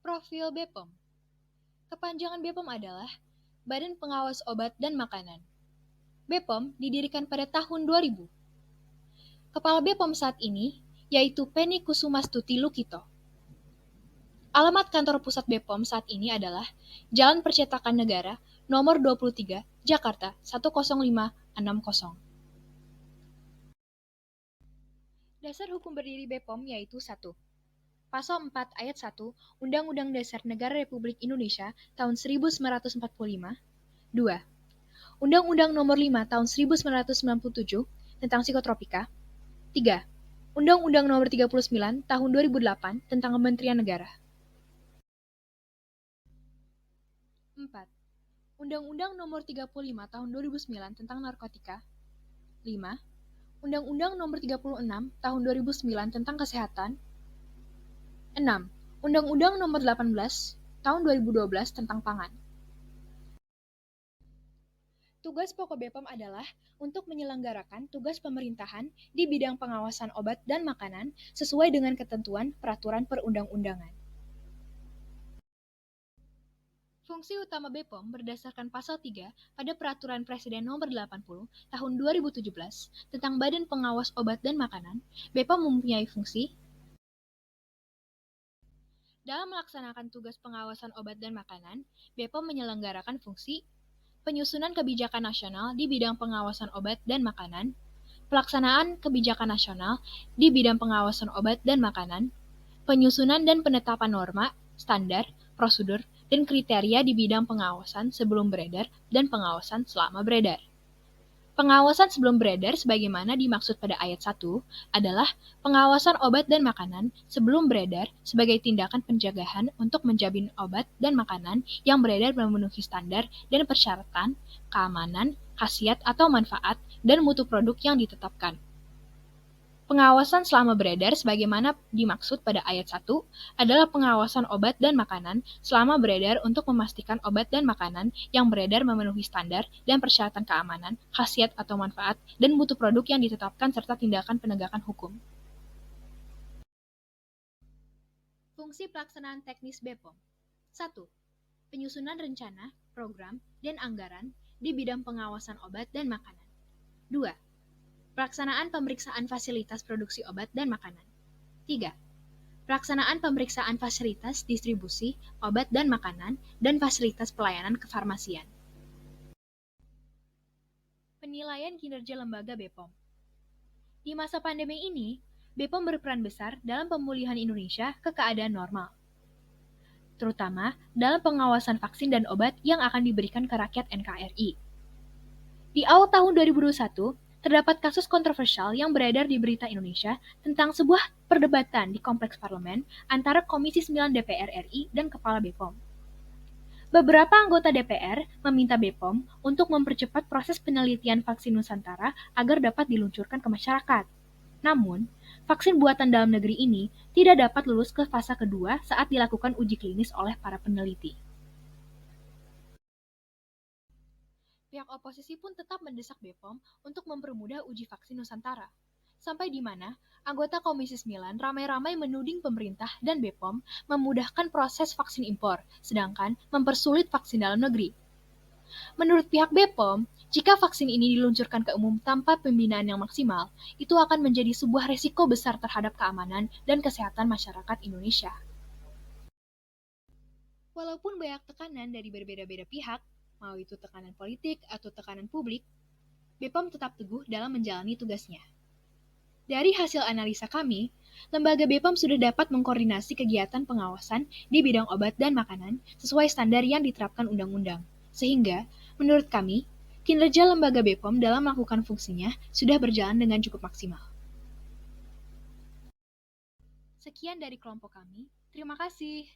Profil BPOM. Kepanjangan BPOM adalah Badan Pengawas Obat dan Makanan. BPOM didirikan pada tahun 2000. Kepala BPOM saat ini yaitu Penny Kusumastuti Lukito. Alamat kantor pusat BPOM saat ini adalah Jalan Percetakan Negara, nomor 23, Jakarta 10560. Dasar hukum berdiri BPOM yaitu 1. Pasal 4 ayat 1 Undang-Undang Dasar Negara Republik Indonesia tahun 1945. 2. Undang-Undang Nomor 5 tahun 1997 tentang psikotropika. 3. Undang-Undang Nomor 39 tahun 2008 tentang Kementerian Negara. 4. Undang-Undang Nomor 35 tahun 2009 tentang narkotika. 5. Undang-Undang Nomor 36 tahun 2009 tentang kesehatan. 6. Undang-Undang Nomor 18 tahun 2012 tentang pangan. Tugas pokok BPOM adalah untuk menyelenggarakan tugas pemerintahan di bidang pengawasan obat dan makanan sesuai dengan ketentuan peraturan perundang-undangan. Fungsi utama BPOM berdasarkan pasal 3 pada Peraturan Presiden Nomor 80 Tahun 2017 tentang Badan Pengawas Obat dan Makanan. BPOM mempunyai fungsi dalam melaksanakan tugas pengawasan obat dan makanan. BPOM menyelenggarakan fungsi penyusunan kebijakan nasional di bidang pengawasan obat dan makanan, pelaksanaan kebijakan nasional di bidang pengawasan obat dan makanan, penyusunan dan penetapan norma, standar, prosedur, dan kriteria di bidang pengawasan sebelum beredar dan pengawasan selama beredar. Pengawasan sebelum beredar sebagaimana dimaksud pada ayat 1 adalah pengawasan obat dan makanan sebelum beredar sebagai tindakan pencegahan untuk menjamin obat dan makanan yang beredar memenuhi standar dan persyaratan, keamanan, khasiat atau manfaat, dan mutu produk yang ditetapkan. Pengawasan selama beredar sebagaimana dimaksud pada ayat 1 adalah pengawasan obat dan makanan selama beredar untuk memastikan obat dan makanan yang beredar memenuhi standar dan persyaratan keamanan, khasiat atau manfaat, dan mutu produk yang ditetapkan serta tindakan penegakan hukum. Fungsi pelaksanaan teknis BPOM. 1. Penyusunan rencana, program, dan anggaran di bidang pengawasan obat dan makanan. 2. Pelaksanaan pemeriksaan fasilitas produksi obat dan makanan. 3. Pelaksanaan pemeriksaan fasilitas distribusi obat dan makanan dan fasilitas pelayanan kefarmasian. Penilaian kinerja lembaga BPOM. Di masa pandemi ini, BPOM berperan besar dalam pemulihan Indonesia ke keadaan normal, terutama dalam pengawasan vaksin dan obat yang akan diberikan ke rakyat NKRI. Di awal tahun 2021, terdapat kasus kontroversial yang beredar di berita Indonesia tentang sebuah perdebatan di Kompleks Parlemen antara Komisi 9 DPR RI dan Kepala BPOM. Beberapa anggota DPR meminta BPOM untuk mempercepat proses penelitian vaksin Nusantara agar dapat diluncurkan ke masyarakat. Namun, vaksin buatan dalam negeri ini tidak dapat lulus ke fase kedua saat dilakukan uji klinis oleh para peneliti. Pihak oposisi pun tetap mendesak BPOM untuk mempermudah uji vaksin Nusantara. Sampai di mana anggota Komisi 9 ramai-ramai menuding pemerintah dan BPOM memudahkan proses vaksin impor, sedangkan mempersulit vaksin dalam negeri. Menurut pihak BPOM, jika vaksin ini diluncurkan ke umum tanpa pembinaan yang maksimal, itu akan menjadi sebuah resiko besar terhadap keamanan dan kesehatan masyarakat Indonesia. Walaupun banyak tekanan dari berbeda-beda pihak, mau itu tekanan politik atau tekanan publik, BPOM tetap teguh dalam menjalani tugasnya. Dari hasil analisa kami, lembaga BPOM sudah dapat mengkoordinasi kegiatan pengawasan di bidang obat dan makanan sesuai standar yang diterapkan undang-undang. Sehingga, menurut kami, kinerja lembaga BPOM dalam melakukan fungsinya sudah berjalan dengan cukup maksimal. Sekian dari kelompok kami, terima kasih.